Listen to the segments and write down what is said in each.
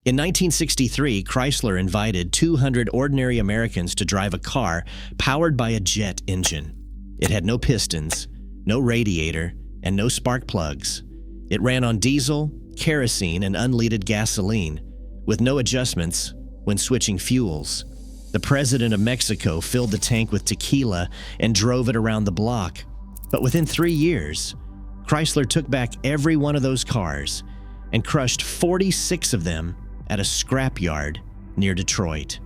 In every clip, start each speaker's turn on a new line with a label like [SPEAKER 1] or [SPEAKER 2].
[SPEAKER 1] In 1963, Chrysler invited 200 ordinary Americans to drive a car powered by a jet engine. It had no pistons, no radiator, and no spark plugs. It ran on diesel, kerosene, and unleaded gasoline, with no adjustments when switching fuels. The president of Mexico filled the tank with tequila and drove it around the block. But within 3 years, Chrysler took back every one of those cars and crushed 46 of them at a scrapyard near Detroit.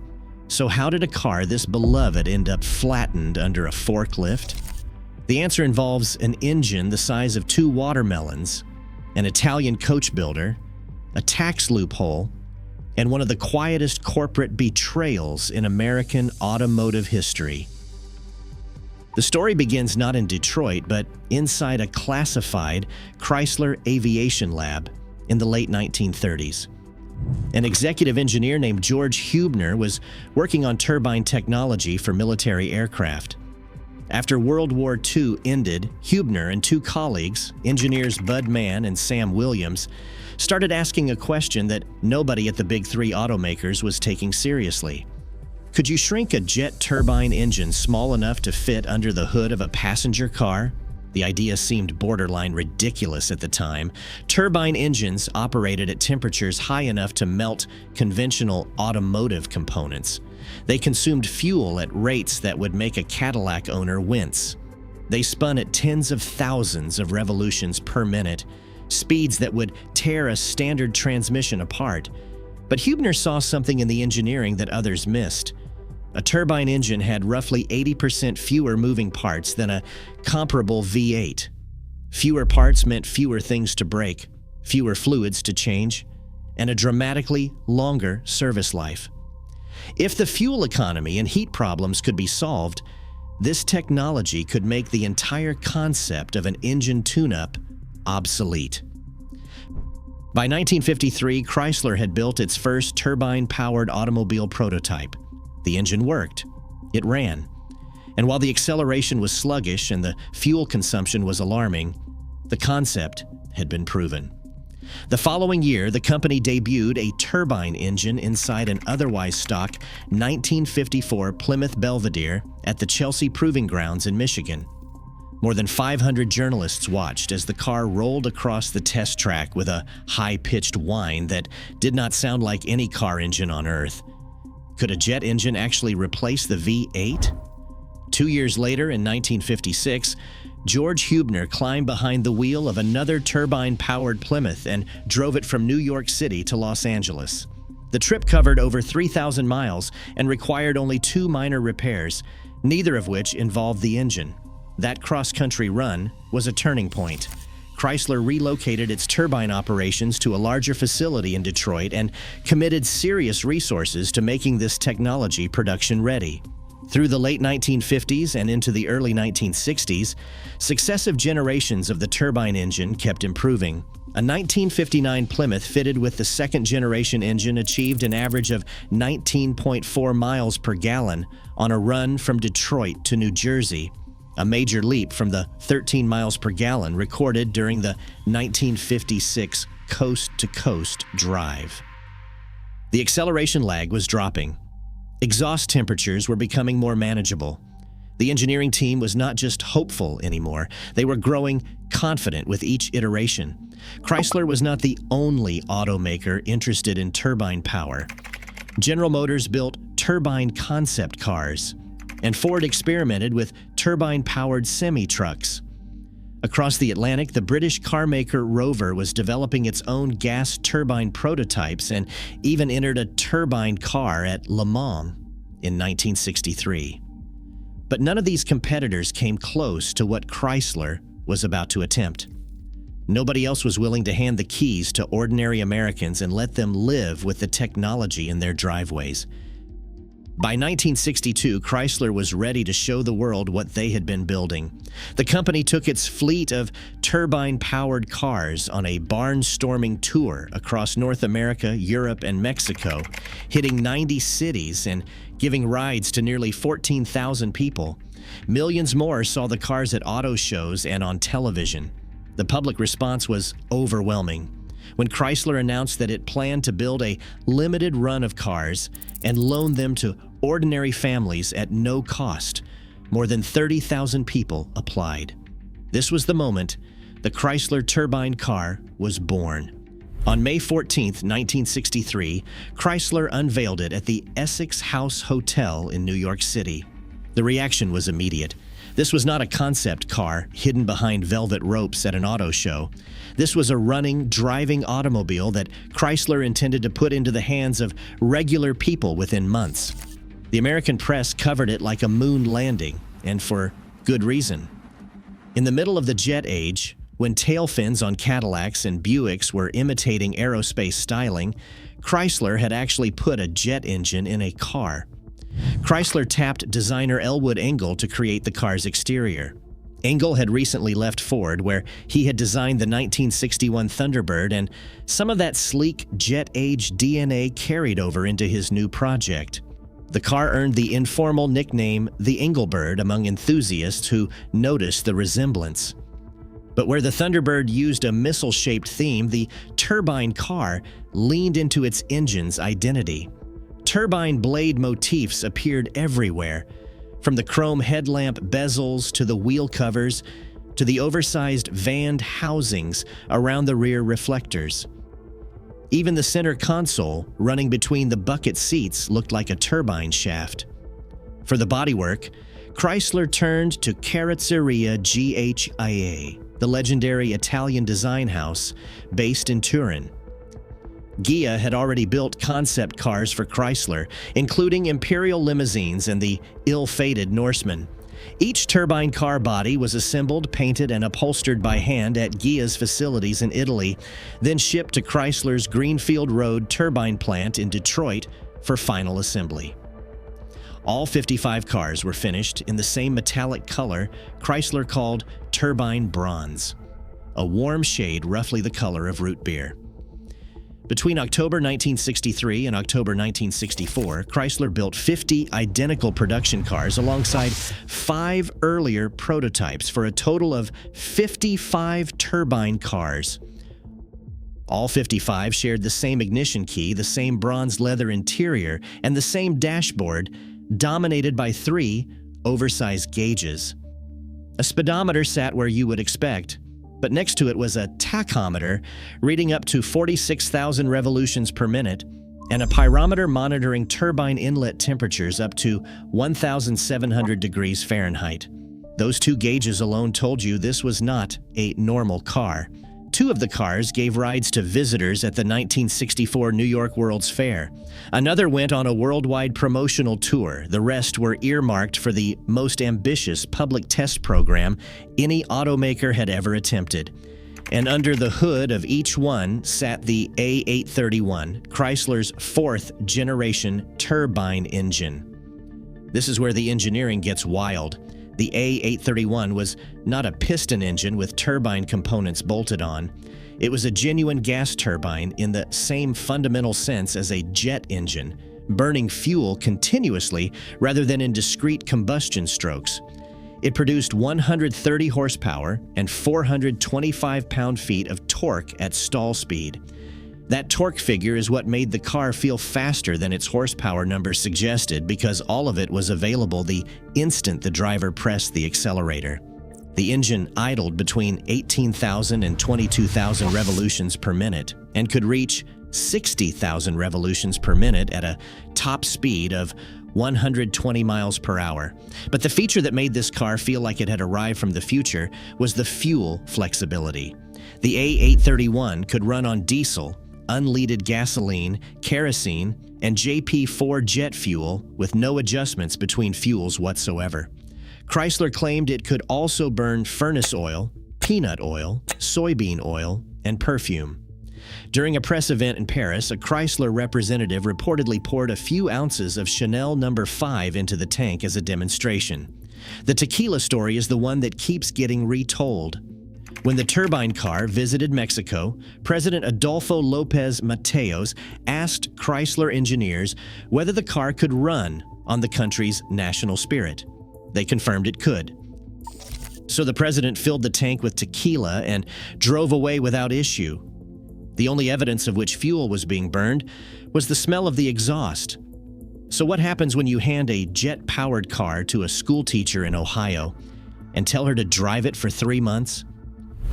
[SPEAKER 1] So how did a car this beloved end up flattened under a forklift? The answer involves an engine the size of 2 watermelons, an Italian coach builder, a tax loophole, and one of the quietest corporate betrayals in American automotive history. The story begins not in Detroit, but inside a classified Chrysler aviation lab in the late 1930s. An executive engineer named George Huebner was working on turbine technology for military aircraft. After World War II ended, Huebner and 2 colleagues, engineers Bud Mann and Sam Williams, started asking a question that nobody at the big 3 automakers was taking seriously. Could you shrink a jet turbine engine small enough to fit under the hood of a passenger car? The idea seemed borderline ridiculous at the time. Turbine engines operated at temperatures high enough to melt conventional automotive components. They consumed fuel at rates that would make a Cadillac owner wince. They spun at tens of thousands of revolutions per minute, speeds that would tear a standard transmission apart. But Huebner saw something in the engineering that others missed. A turbine engine had roughly 80% fewer moving parts than a comparable V8. Fewer parts meant fewer things to break, fewer fluids to change, and a dramatically longer service life. If the fuel economy and heat problems could be solved, this technology could make the entire concept of an engine tune-up obsolete. By 1953, Chrysler had built its first turbine-powered automobile prototype. The engine worked. It ran. And while the acceleration was sluggish and the fuel consumption was alarming, the concept had been proven. The following year, the company debuted a turbine engine inside an otherwise stock 1954 Plymouth Belvedere at the Chelsea Proving Grounds in Michigan. More than 500 journalists watched as the car rolled across the test track with a high-pitched whine that did not sound like any car engine on Earth. Could a jet engine actually replace the V8? 2 years later, in 1956, George Huebner climbed behind the wheel of another turbine-powered Plymouth and drove it from New York City to Los Angeles. The trip covered over 3,000 miles and required only 2 minor repairs, neither of which involved the engine. That cross-country run was a turning point. Chrysler relocated its turbine operations to a larger facility in Detroit and committed serious resources to making this technology production-ready. Through the late 1950s and into the early 1960s, successive generations of the turbine engine kept improving. A 1959 Plymouth fitted with the second-generation engine achieved an average of 19.4 miles per gallon on a run from Detroit to New Jersey, a major leap from the 13 miles per gallon recorded during the 1956 coast-to-coast drive. The acceleration lag was dropping. Exhaust temperatures were becoming more manageable. The engineering team was not just hopeful anymore, they were growing confident with each iteration. Chrysler was not the only automaker interested in turbine power. General Motors built turbine concept cars, and Ford experimented with turbine-powered semi-trucks. Across the Atlantic, the British carmaker Rover was developing its own gas turbine prototypes and even entered a turbine car at Le Mans in 1963. But none of these competitors came close to what Chrysler was about to attempt. Nobody else was willing to hand the keys to ordinary Americans and let them live with the technology in their driveways. By 1962, Chrysler was ready to show the world what they had been building. The company took its fleet of turbine-powered cars on a barnstorming tour across North America, Europe, and Mexico, hitting 90 cities and giving rides to nearly 14,000 people. Millions more saw the cars at auto shows and on television. The public response was overwhelming. when Chrysler announced that it planned to build a limited run of cars and loan them to ordinary families at no cost. More than 30,000 people applied. This was the moment the Chrysler turbine car was born. On May 14, 1963, Chrysler unveiled it at the Essex House Hotel in New York City. The reaction was immediate. This was not a concept car hidden behind velvet ropes at an auto show. This was a running, driving automobile that Chrysler intended to put into the hands of regular people within months. The American press covered it like a moon landing, and for good reason. In the middle of the jet age, when tail fins on Cadillacs and Buicks were imitating aerospace styling, Chrysler had actually put a jet engine in a car. Chrysler tapped designer Elwood Engel to create the car's exterior. Engel had recently left Ford, where he had designed the 1961 Thunderbird, and some of that sleek jet-age DNA carried over into his new project. The car earned the informal nickname the Engelbird among enthusiasts who noticed the resemblance. But where the Thunderbird used a missile-shaped theme, the turbine car leaned into its engine's identity. Turbine blade motifs appeared everywhere, from the chrome headlamp bezels to the wheel covers to the oversized vanned housings around the rear reflectors. Even the center console, running between the bucket seats, looked like a turbine shaft. For the bodywork, Chrysler turned to Carrozzeria GHIA, the legendary Italian design house based in Turin. Ghia had already built concept cars for Chrysler, including Imperial limousines and the ill-fated Norseman. Each turbine car body was assembled, painted, and upholstered by hand at Ghia's facilities in Italy, then shipped to Chrysler's Greenfield Road turbine plant in Detroit for final assembly. All 55 cars were finished in the same metallic color Chrysler called turbine bronze, a warm shade roughly the color of root beer. Between October 1963 and October 1964, Chrysler built 50 identical production cars alongside 5 earlier prototypes for a total of 55 turbine cars. All 55 shared the same ignition key, the same bronze leather interior, and the same dashboard, dominated by 3 oversized gauges. A speedometer sat where you would expect, but next to it was a tachometer reading up to 46,000 revolutions per minute and a pyrometer monitoring turbine inlet temperatures up to 1,700 degrees Fahrenheit. Those 2 gauges alone told you this was not a normal car. 2 of the cars gave rides to visitors at the 1964 New York World's Fair. Another went on a worldwide promotional tour. The rest were earmarked for the most ambitious public test program any automaker had ever attempted. And under the hood of each one sat the A831, Chrysler's 4th generation turbine engine. This is where the engineering gets wild. The A831 was not a piston engine with turbine components bolted on. It was a genuine gas turbine in the same fundamental sense as a jet engine, burning fuel continuously rather than in discrete combustion strokes. It produced 130 horsepower and 425 pound-feet of torque at stall speed. That torque figure is what made the car feel faster than its horsepower number suggested, because all of it was available the instant the driver pressed the accelerator. The engine idled between 18,000 and 22,000 revolutions per minute and could reach 60,000 revolutions per minute at a top speed of 120 miles per hour. But the feature that made this car feel like it had arrived from the future was the fuel flexibility. The A831 could run on diesel, unleaded gasoline, kerosene, and JP4 jet fuel with no adjustments between fuels whatsoever. Chrysler claimed it could also burn furnace oil, peanut oil, soybean oil, and perfume. During a press event in Paris, a Chrysler representative reportedly poured a few ounces of Chanel No. 5 into the tank as a demonstration. The tequila story is the one that keeps getting retold. When the turbine car visited Mexico, President Adolfo López Mateos asked Chrysler engineers whether the car could run on the country's national spirit. They confirmed it could. So the president filled the tank with tequila and drove away without issue. The only evidence of which fuel was being burned was the smell of the exhaust. So what happens when you hand a jet-powered car to a school teacher in Ohio and tell her to drive it for 3 months?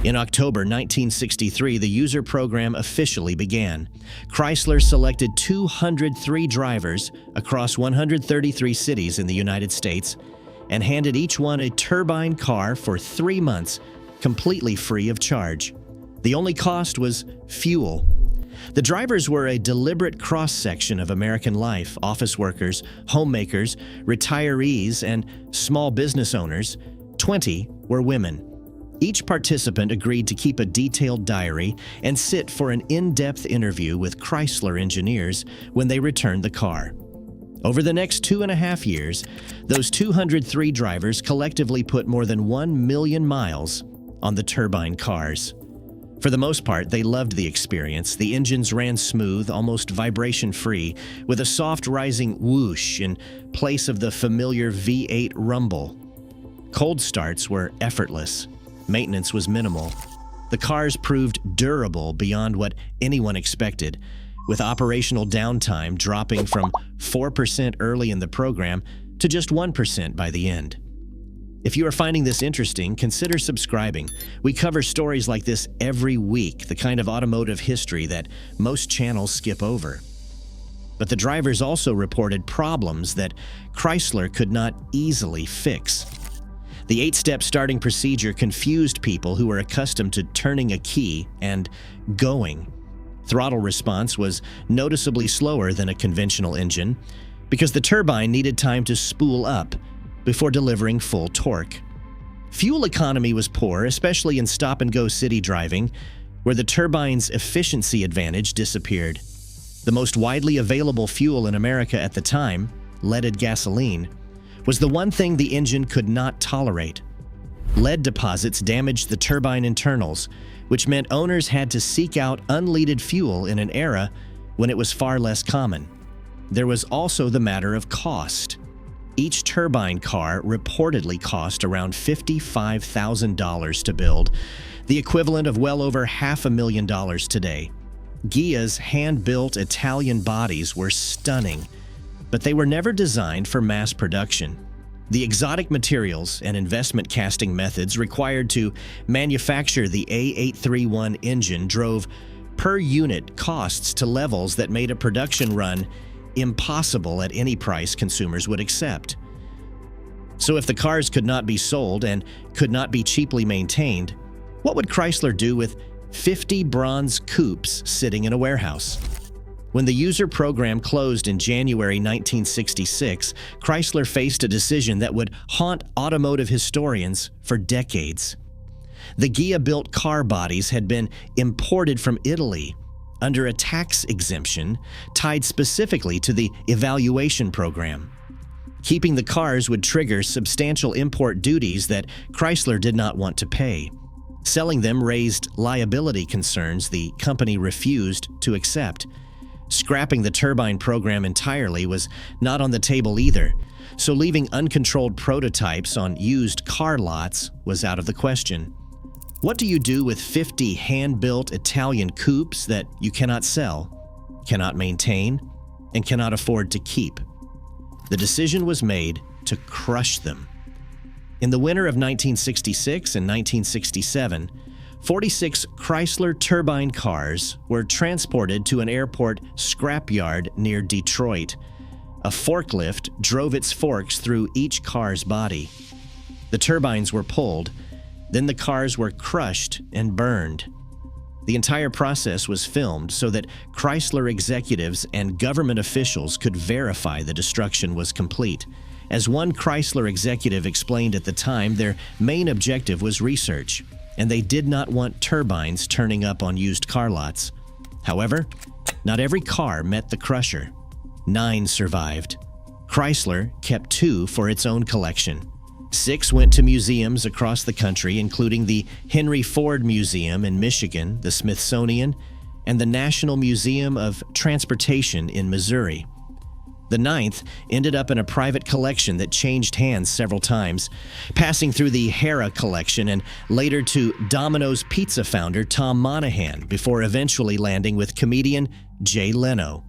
[SPEAKER 1] In October 1963, the user program officially began. Chrysler selected 203 drivers across 133 cities in the United States and handed each one a turbine car for 3 months, completely free of charge. The only cost was fuel. The drivers were a deliberate cross-section of American life: office workers, homemakers, retirees, and small business owners. 20 were women. Each participant agreed to keep a detailed diary and sit for an in-depth interview with Chrysler engineers when they returned the car. Over the next 2.5 years, those 203 drivers collectively put more than 1 million miles on the turbine cars. For the most part, they loved the experience. The engines ran smooth, almost vibration-free, with a soft rising whoosh in place of the familiar V8 rumble. Cold starts were effortless. Maintenance was minimal. The cars proved durable beyond what anyone expected, with operational downtime dropping from 4% early in the program to just 1% by the end. If you are finding this interesting, consider subscribing. We cover stories like this every week, the kind of automotive history that most channels skip over. But the drivers also reported problems that Chrysler could not easily fix. The 8-step starting procedure confused people who were accustomed to turning a key and going. Throttle response was noticeably slower than a conventional engine because the turbine needed time to spool up before delivering full torque. Fuel economy was poor, especially in stop-and-go city driving, where the turbine's efficiency advantage disappeared. The most widely available fuel in America at the time, leaded gasoline, was the one thing the engine could not tolerate. Lead deposits damaged the turbine internals, which meant owners had to seek out unleaded fuel in an era when it was far less common. There was also the matter of cost. Each turbine car reportedly cost around $55,000 to build, the equivalent of well over $500,000 today. Ghia's hand-built Italian bodies were stunning, but they were never designed for mass production. The exotic materials and investment casting methods required to manufacture the A831 engine drove per-unit costs to levels that made a production run impossible at any price consumers would accept. So if the cars could not be sold and could not be cheaply maintained, what would Chrysler do with 50 bronze coupes sitting in a warehouse? When the user program closed in January 1966, Chrysler faced a decision that would haunt automotive historians for decades. The Ghia-built car bodies had been imported from Italy under a tax exemption tied specifically to the evaluation program. Keeping the cars would trigger substantial import duties that Chrysler did not want to pay. Selling them raised liability concerns the company refused to accept. Scrapping the turbine program entirely was not on the table either, so leaving uncontrolled prototypes on used car lots was out of the question. What do you do with 50 hand-built Italian coupes that you cannot sell, cannot maintain, and cannot afford to keep? The decision was made to crush them. In the winter of 1966 and 1967, 46 Chrysler turbine cars were transported to an airport scrapyard near Detroit. A forklift drove its forks through each car's body. The turbines were pulled, then the cars were crushed and burned. The entire process was filmed so that Chrysler executives and government officials could verify the destruction was complete. As one Chrysler executive explained at the time, their main objective was research, and they did not want turbines turning up on used car lots. However, not every car met the crusher. 9 survived. Chrysler kept 2 for its own collection. 6 went to museums across the country, including the Henry Ford Museum in Michigan, the Smithsonian, and the National Museum of Transportation in Missouri. The ninth ended up in a private collection that changed hands several times, passing through the Hera collection and later to Domino's Pizza founder Tom Monahan, before eventually landing with comedian Jay Leno.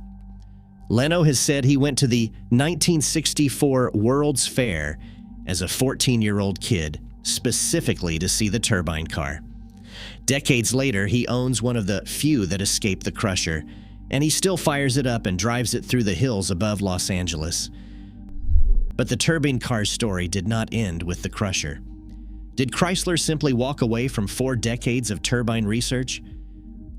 [SPEAKER 1] Leno has said he went to the 1964 World's Fair as a 14-year-old kid, specifically to see the turbine car. Decades later, he owns one of the few that escaped the crusher, and he still fires it up and drives it through the hills above Los Angeles. But the turbine car's story did not end with the crusher. Did Chrysler simply walk away from 4 decades of turbine research?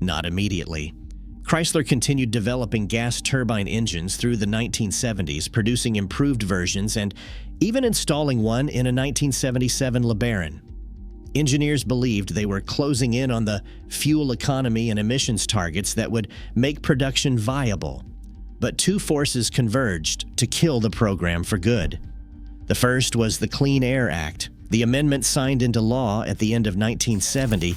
[SPEAKER 1] Not immediately. Chrysler continued developing gas turbine engines through the 1970s, producing improved versions and even installing one in a 1977 LeBaron. Engineers believed they were closing in on the fuel economy and emissions targets that would make production viable. But 2 forces converged to kill the program for good. The first was the Clean Air Act. The amendment signed into law at the end of 1970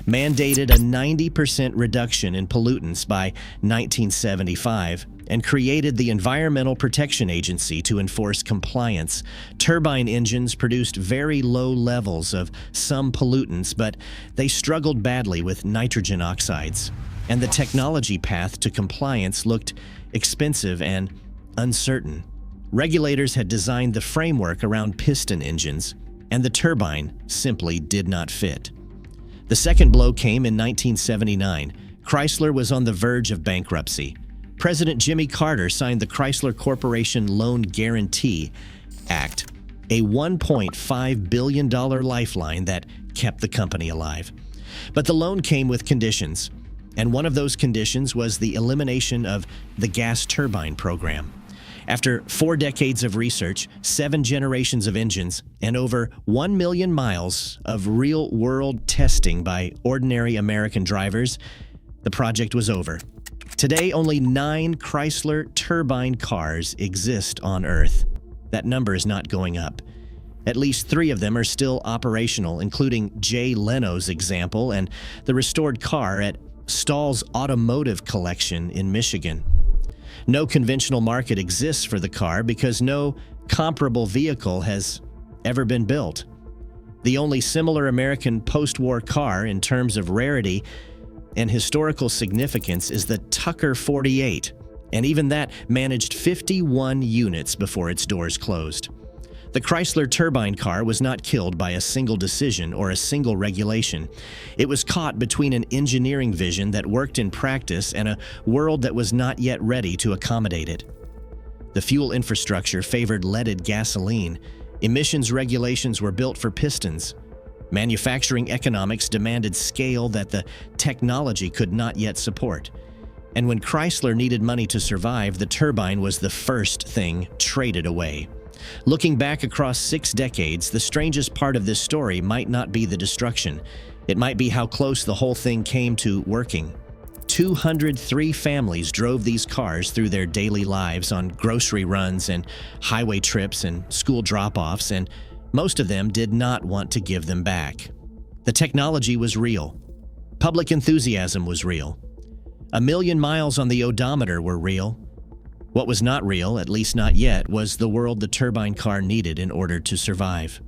[SPEAKER 1] mandated a 90% reduction in pollutants by 1975 and created the Environmental Protection Agency to enforce compliance. Turbine engines produced very low levels of some pollutants, but they struggled badly with nitrogen oxides, and the technology path to compliance looked expensive and uncertain. Regulators had designed the framework around piston engines, and the turbine simply did not fit. The second blow came in 1979. Chrysler was on the verge of bankruptcy. President Jimmy Carter signed the Chrysler Corporation Loan Guarantee Act, a $1.5 billion lifeline that kept the company alive. But the loan came with conditions, and one of those conditions was the elimination of the gas turbine program. After 4 decades of research, 7 generations of engines, and over 1 million miles of real-world testing by ordinary American drivers, the project was over. Today, only 9 Chrysler turbine cars exist on Earth. That number is not going up. At least 3 of them are still operational, including Jay Leno's example and the restored car at Stahl's Automotive Collection in Michigan. No conventional market exists for the car because no comparable vehicle has ever been built. The only similar American post-war car in terms of rarity and historical significance is the Tucker 48, and even that managed 51 units before its doors closed. The Chrysler turbine car was not killed by a single decision or a single regulation. It was caught between an engineering vision that worked in practice and a world that was not yet ready to accommodate it. The fuel infrastructure favored leaded gasoline. Emissions regulations were built for pistons. Manufacturing economics demanded scale that the technology could not yet support. And when Chrysler needed money to survive, the turbine was the first thing traded away. Looking back across 6 decades, the strangest part of this story might not be the destruction. It might be how close the whole thing came to working. 203 families drove these cars through their daily lives on grocery runs and highway trips and school drop-offs, and most of them did not want to give them back. The technology was real. Public enthusiasm was real. 1 million miles on the odometer were real. What was not real, at least not yet, was the world the turbine car needed in order to survive.